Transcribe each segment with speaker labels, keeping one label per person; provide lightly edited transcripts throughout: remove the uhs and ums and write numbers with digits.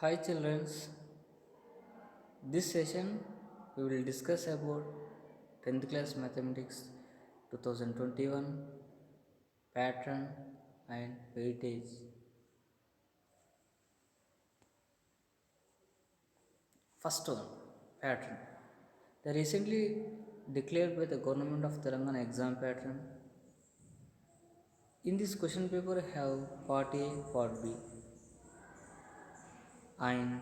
Speaker 1: Hi children, this session we will discuss about 10th class mathematics 2021 pattern and weightage. First one, pattern. The recently declared by the government of Telangana exam pattern. In this question paper have part A, part B, and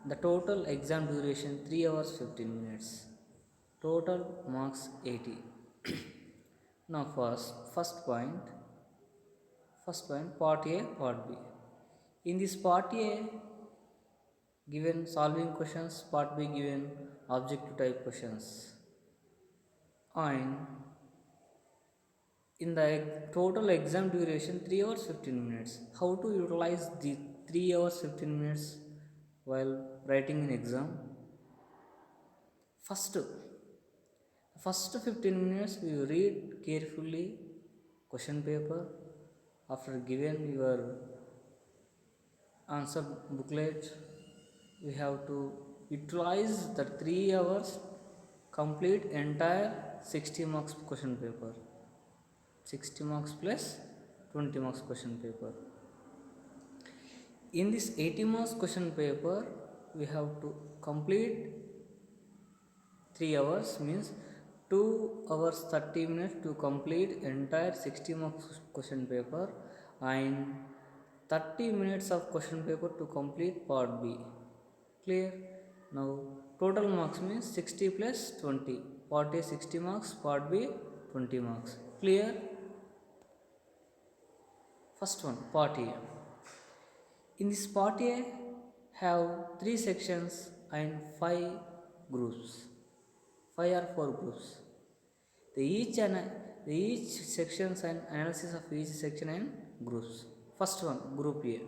Speaker 1: the total exam duration 3 hours 15 minutes. Total marks 80. Now first point part A, part B. In this part A given solving questions, part B given objective type questions. And in the total exam duration 3 hours 15 minutes. How to utilize the 3 hours 15 minutes while writing an exam? First 15 minutes we read carefully question paper. After given your answer booklet, we have to utilize the 3 hours, complete entire 60 marks question paper, 60 marks plus 20 marks question paper. In this 80 marks question paper we have to complete 3 hours, means 2 hours 30 minutes to complete entire 60 marks question paper, and 30 minutes of question paper to complete part B. Clear? Now total marks means 60 plus 20. Part A 60 marks, part B 20 marks. Clear? First one, part A. In this part A have 3 sections and 5 groups. 5 or 4 groups. The each sections and analysis of each section and groups. First one, group A.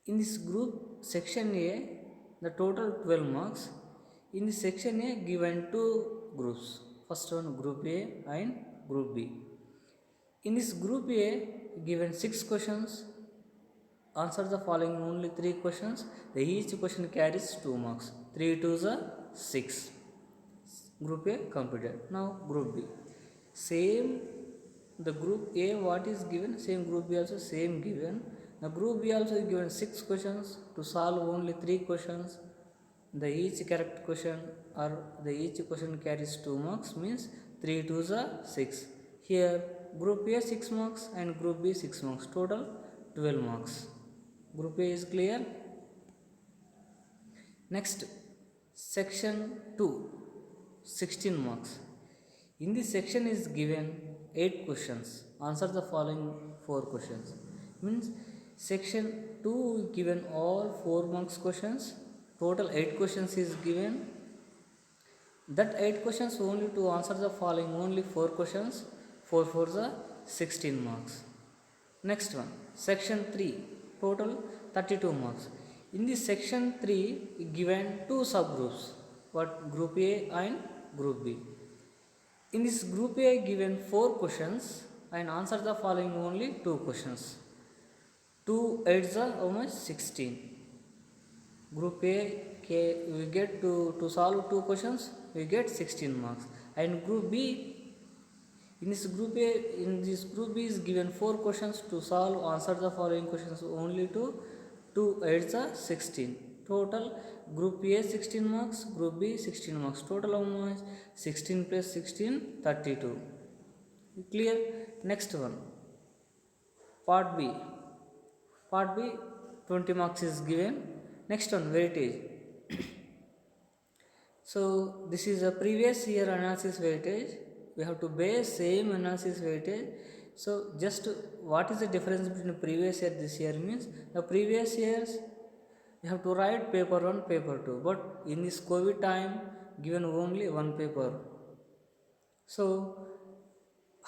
Speaker 1: In this group section A, the total 12 marks. In this section A given 2 groups. First one, group A and group B. In this group A given 6 questions. Answer the following only 3 questions. The each question carries 2 marks. 3 2s are 6. Group A completed. Now group B. Same, the group A what is given, same group B also same given. The group B also is given 6 questions. To solve only 3 questions. The each correct question or the each question carries 2 marks, means 3 2s are 6. Here group A 6 marks and group B 6 marks. Total 12 marks. Group A is clear. Next, section 2, 16 marks. In this section is given 8 questions. Answer the following 4 questions. Means section 2 given all 4 marks questions. Total 8 questions is given. That 8 questions only to answer the following only 4 questions. 4 4s are 16 marks. Next one, section 3, total 32 marks. In this section 3 given 2 subgroups. What? Group A and group B. In this group A given 4 questions and answer the following only 2 questions. 2 8s are how much? 16. Group A we get to solve 2 questions we get 16 marks. And group B, in this group B is given 4 questions to solve, answer the following questions only to 2 8s are 16. Total group A 16 marks, group B 16 marks. Total how much? 16 plus 16 32. Clear? Next one, part B. Part B 20 marks is given. Next one, weightage. So this is a previous year analysis weightage. We have to base same analysis weightage. So just what is the difference between previous year this year means, the previous years you have to write paper 1 paper 2, but in this COVID time given only 1 paper. So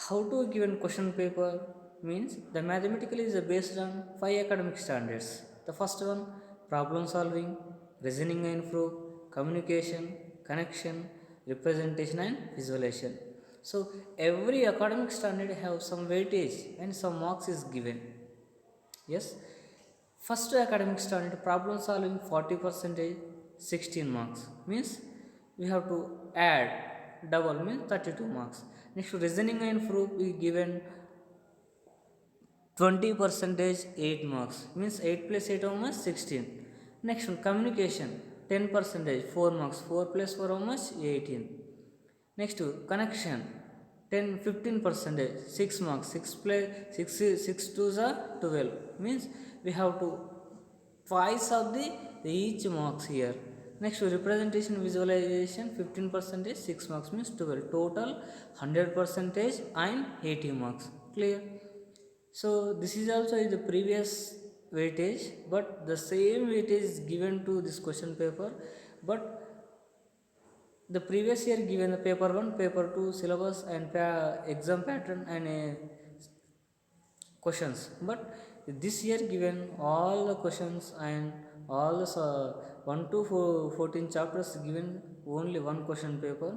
Speaker 1: how to given question paper means, the mathematical is based on 5 academic standards. The first one, problem solving, reasoning and proof, communication, connection, representation and visualization. So every academic standard have some weightage and some marks is given. Yes, First academic standard problem solving 40 percentage 16 marks means we have to add double means 32 marks. Next reasoning and proof we given 20 percentage 8 marks means 8 plus 8 how much 16. Next one communication 10 percentage 4 marks 4 plus 4 how much 18. Next connection 10 15 percentage 6 marks 6 plus 6 6 2s are 12 means we have to twice of the each marks here. Next representation visualization 15 percentage 6 marks means 12 total 100 percentage and 80 marks. Clear? So this is also the previous weightage, but the same weightage is given to this question paper, but the previous year given the paper 1 paper 2 syllabus and exam pattern and questions, but this year given all the questions and all the 1 to 14 chapters given only one question paper.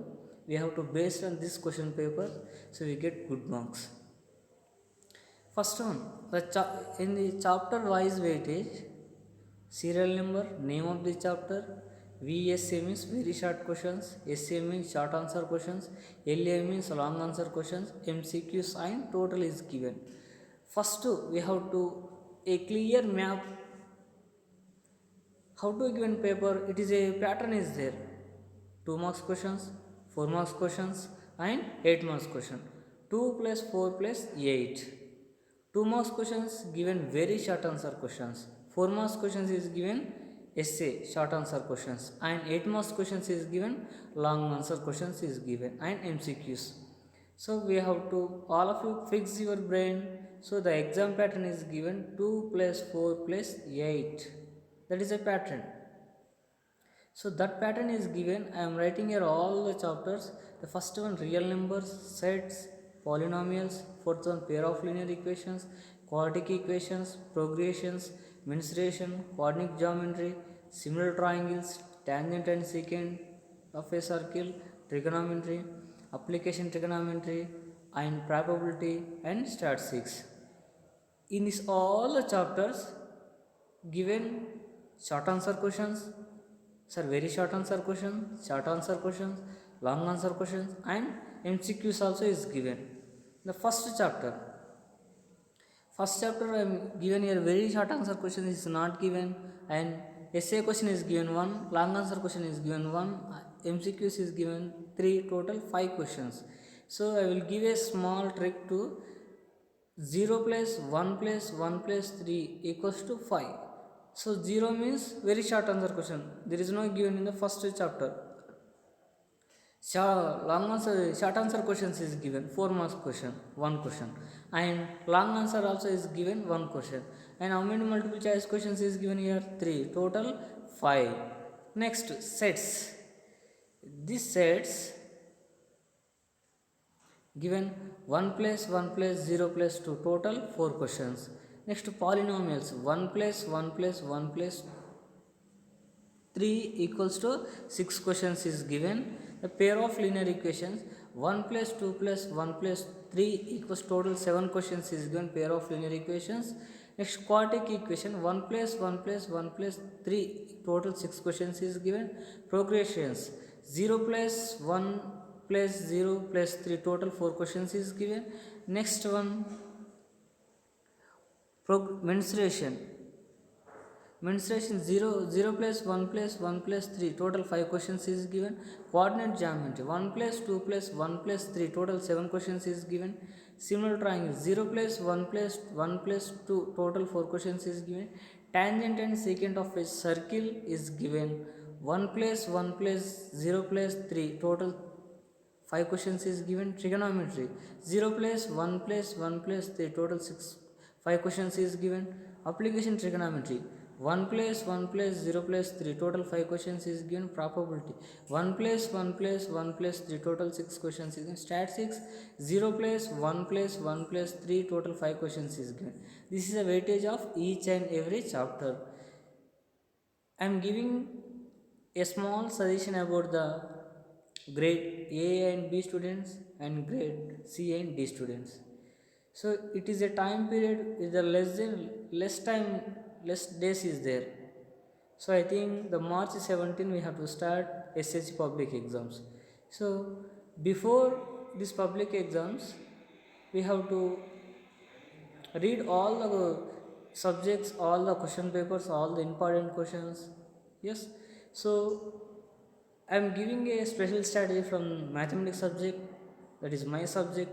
Speaker 1: We have to based on this question paper, so we get good marks. First one, in the chapter wise weightage, serial number, name of the chapter, VSA means very short questions, SA means short answer questions, LA means long answer questions, MCQ sign total is given. First we have to a clear map how to given paper. It is a pattern is there, 2 marks questions, 4 marks questions and 8 marks question, 2 plus 4 plus 8. 2 marks questions given very short answer questions, 4 marks questions is given essay short answer questions and 8 marks questions is given long answer questions is given and MCQs. So we have to all of you fix your brain. So the exam pattern is given 2 plus 4 plus 8, that is a pattern. So that pattern is given. I am writing here all the chapters. The first one real numbers, sets, polynomials. Fourth one pair of linear equations, quadratic equations, progressions, mensuration, coordinate geometry, similar triangles, tangent and secant of a circle, trigonometry, application trigonometry and probability and statistics. In this all the chapters given short answer questions, sir, very short answer questions, short answer questions, long answer questions and MCQs also is given. The first chapter I am given here very short answer question is not given and essay question is given 1, long answer question is given 1, MCQs is given 3, total 5 questions. So I will give a small trick to 0 plus 1 plus 1 plus 3 equals to 5. So 0 means very short answer question, there is no given in the first chapter. Long answer short answer questions is given 4 marks question 1 question and long answer also is given 1 question and how many multiple choice questions is given here 3, total 5. Next sets, these sets given 1 plus 1 plus 0 plus 2, total 4 questions. Next polynomials 1 plus 1 plus 1 plus 3 equals to 6 questions is given. The pair of linear equations 1 plus 2 plus 1 plus 3 equals total 7 questions is given, pair of linear equations. Next quadratic equation 1 plus 1 plus 1 plus 3 total 6 questions is given. Progressions 0 plus 1 plus 0 plus 3 total 4 questions is given. Next one mensuration 0 plus 1 plus 1 plus 3 total 5 questions is given. Coordinate geometry 1 plus 2 plus 1 plus 3 total 7 questions is given. Similar triangle 0 plus 1 plus 1 plus 2 total 4 questions is given. Tangent and secant of a circle is given 1 plus 1 plus 0 plus 3 total 5 questions is given. Trigonometry 0 plus 1 plus 1 plus 3 total 5 questions is given. Application trigonometry 1 plus 1 plus 0 plus 3 total 5 questions is given. Probability 1 plus 1 plus 1 plus 3 total 6 questions is given. Statistics 0 plus 1 plus 1 plus 3 total 5 questions is given. This is a weightage of each and every chapter. I am giving a small suggestion about the grade A and B students and grade C and D students. So it is a time period is the less time less days is there. So I think the March 17 we have to start SSC public exams. So before these public exams, we have to read all the subjects, all the question papers, all the important questions. Yes. So I am giving a special strategy from mathematics subject, that is my subject.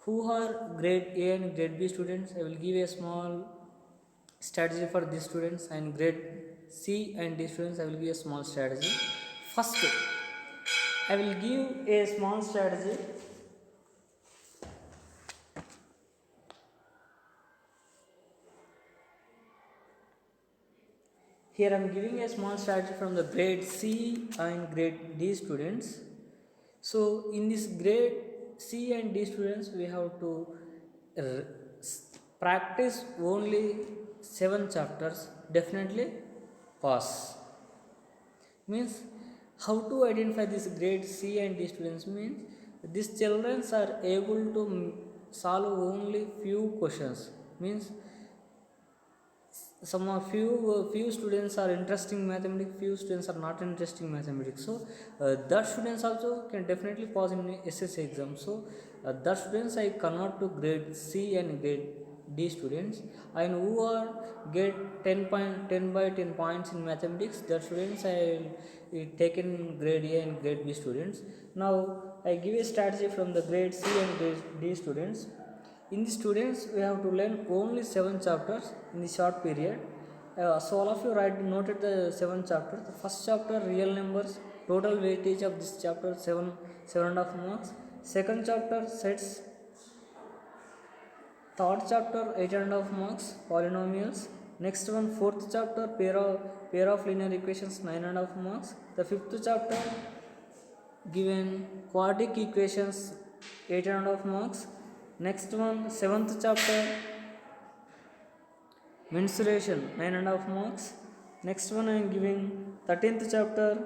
Speaker 1: Who are grade A and grade B students, I will give a small strategy for these students, and grade C and D students I will give a small strategy. First, I will give a small strategy. Here I am giving a small strategy from the grade C and grade D students. So in this grade C and D students, we have to practice only 7 chapters. Definitely pass. Means how to identify this grade C and D students means these children are able to solve only few questions. Means some of few students are interested in mathematics, few students are not interested in mathematics. So that students also can definitely pass in SSC exam. So that students I convert to grade C and grade D students, and who are get 10 by 10 points in mathematics, that students I will take in grade A and grade B students. Now I give a strategy from the grade C and grade D students. In the students, we have to learn only 7 chapters in the short period. So all of you noted the 7 chapters. The first chapter, real numbers, total weightage of this chapter 7.5 marks. Second chapter, sets. Third chapter, 8.5 marks, polynomials. Next one, fourth chapter, pair of linear equations, 9.5 marks. The fifth chapter, given quadratic equations, 8.5 marks. Next one, 7th chapter, mensuration, 9.5 marks. Next one I am giving 13th chapter,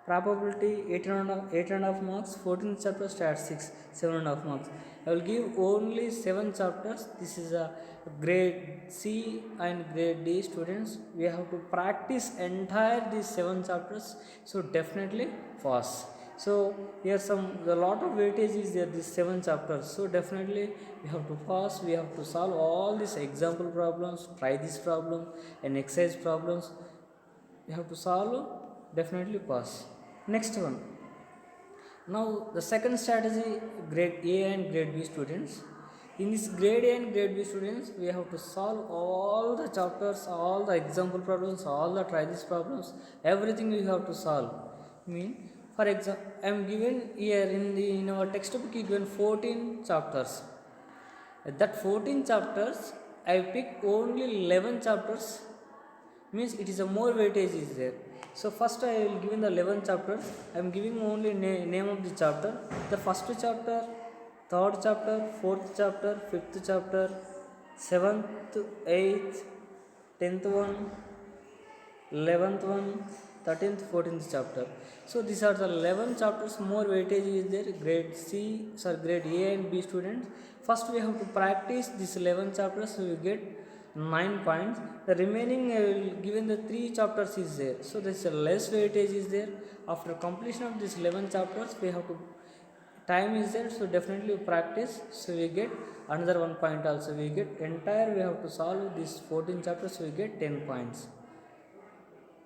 Speaker 1: probability, 8.5 marks. 14th chapter, statistics, 7.5 marks. I will give only 7 chapters. This is a grade C and grade D students. We have to practice entire these 7 chapters. So definitely pass. So here a lot of weightage is there, these 7 chapters. So definitely we have to pass. We have to solve all these example problems, try this problem and exercise problems. We have to solve, definitely pass. Next one. Now the second strategy, grade A and grade B students. In this grade A and grade B students, we have to solve all the chapters, all the example problems, all the try this problems, everything we have to solve. For example, I am given here in our textbook given 14 chapters. That 14 chapters, I pick only 11 chapters. Means it is a more weightage is there. So first I will give in the 11 chapters. I am giving only name of the chapter. The first chapter, third chapter, fourth chapter, fifth chapter, 7th, 8th, 10th one, 11th one, 13th, 14th chapter. So these are the 11 chapters. More weightage is there. Grade A and B students. First we have to practice these 11 chapters. So we get 9 points. The remaining I will given the 3 chapters is there. So there is a less weightage is there. After completion of these 11 chapters, we have to time is there. So definitely practice. So we get another 1 point also. We get entire we have to solve these 14 chapters. So we get 10 points.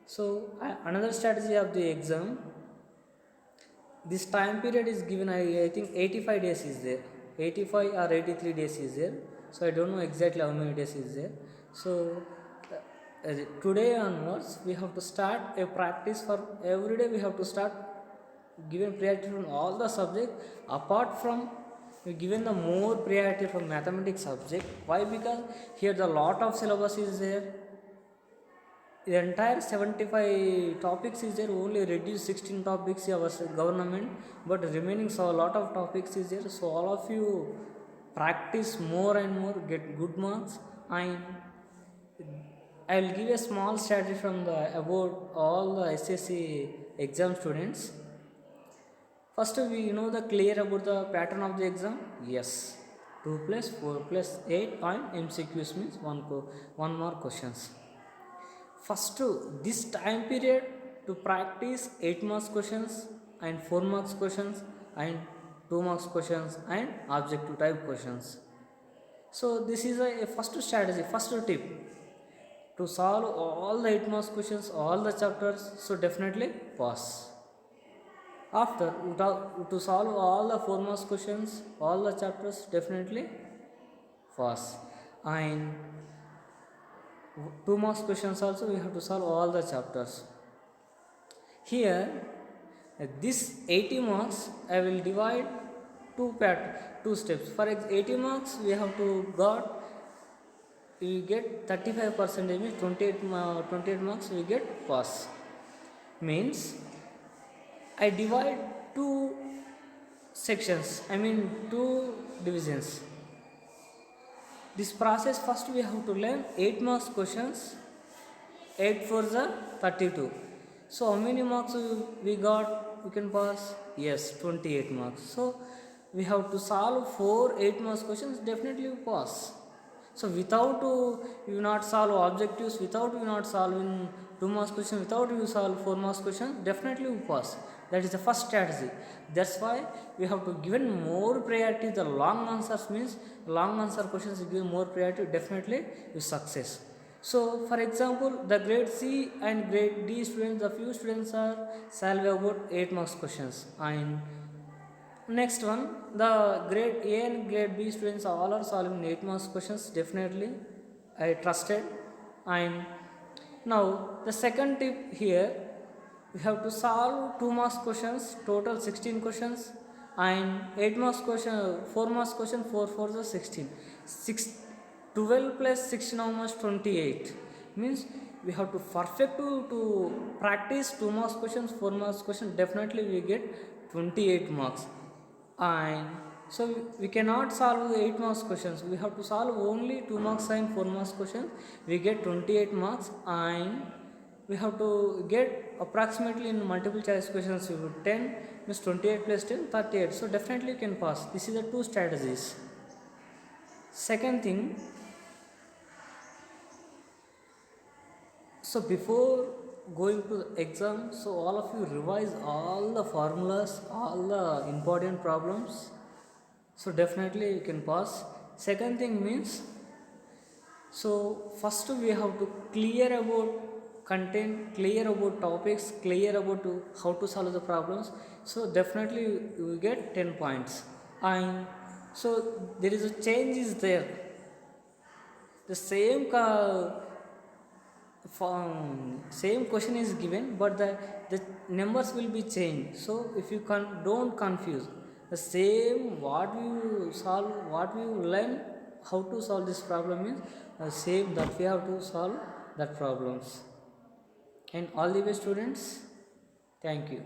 Speaker 1: So another strategy of the exam, this time period is given, I think 85 days is there, 85 or 83 days is there. So I don't know exactly how many days is there. So today onwards we have to start a practice for every day. We have to start given priority from all the subject. Apart from given the more priority from mathematics subject. Why? Because here the lot of syllabus is there. The entire 75 topics is there, only reduce 16 topics our government, but remaining so a lot of topics is there. So all of you practice more and more, get good marks. And I will give a small strategy from the about all the SSC exam students. First we know the clear about the pattern of the exam. Yes, 2 plus 4 plus 8 and MCQs means one more questions. First, this time period to practice 8 marks questions and 4 marks questions and 2 marks questions and objective type questions. So this is a first strategy, first tip to solve all the 8 marks questions, all the chapters. So definitely pass. After to solve all the 4 marks questions, all the chapters, definitely pass. And 2 marks questions also we have to solve all the chapters. Here this 80 marks I will divide two steps. For 80 marks we have to we get 35%, means 28 marks we get pass. Means I divide two sections, two divisions. This process, first we have to learn 8 marks questions, 8 for the 32. So how many marks we got, we can pass? Yes, 28 marks. So we have to solve 4 8 marks questions, definitely we pass. So without you not solve objectives, without you not solving 2 marks question, without you solve 4 marks question, definitely you pass. That is the first strategy. That's why we have to given more priority the long answers, means long answer questions give more priority, definitely you success. So for example, the grade C and grade D students, the few students are solve about 8 marks questions, and next one, the grade A and grade B students all are solving 8 marks questions, definitely I trusted. And now the second tip here, we have to solve 2 marks questions, total 16 questions, and 8 marks question, 4 marks question, 4 for the 16. 12 plus 16 how much? 28. Means we have to perfect to practice 2 marks questions, 4 marks question, definitely we get 28 marks. And so we cannot solve the 8 marks questions, we have to solve only 2 marks and 4 marks questions, we get 28 marks. And we have to get approximately in multiple choice questions, we would 10 means 28 plus 10 38. So definitely you can pass. This is the 2 strategies. Second thing, so before going to the exam, so all of you revise all the formulas, all the important problems, so definitely you can pass. Second thing means, so first we have to clear about content, clear about topics, clear about how to solve the problems, so definitely you will get 10 points. And so there is a change is there, the same same question is given, but the numbers will be changed. So if you don't confuse, the same what you solve, what you learn, how to solve this problem is same that we have to solve that problems. And all the way students, thank you.